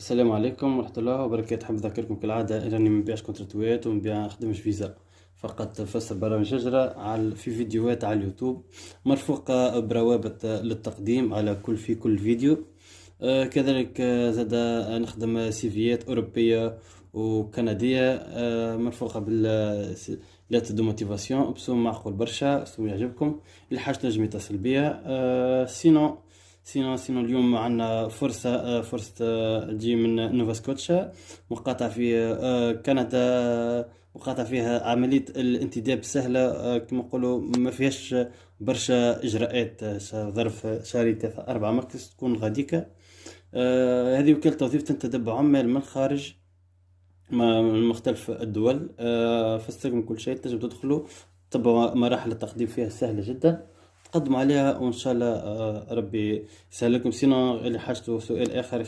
السلام عليكم ورحمة الله وبركاته. حاب نذكركم كالعادة أنني ما نبيعش كونتراتوات وما نخدمش فيزا، فقط فسر برامج هجرة في فيديوهات على اليوتيوب مرفوقة بروابط للتقديم على في كل فيديو. كذلك زاد نخدم سيفيات أوروبية وكندية مرفوقة باللات دو موتيفاسيون بسوم معقول برشا، بسوم يعجبكم. اللي حاجة نجم يتصل بيا. سينو اليوم عندنا فرصة تجي من نوفا سكوتشا، مقاطعة في كندا، مقاطعة فيها عملية الانتداب سهلة، كما نقولوا ما فيهاش برشا إجراءات. ظرف شهري 3 4 مكس تكون غاديكا. هذه وكالة توظيف تنتدب عمال من الخارج، من مختلف الدول. فاستلم كل شيء، تنجم تدخلوا تبع مراحل التقديم فيها سهلة جدا، تقدموا عليها وإن شاء الله ربي يسهل لكم. سينو اللي حاجته سؤال آخر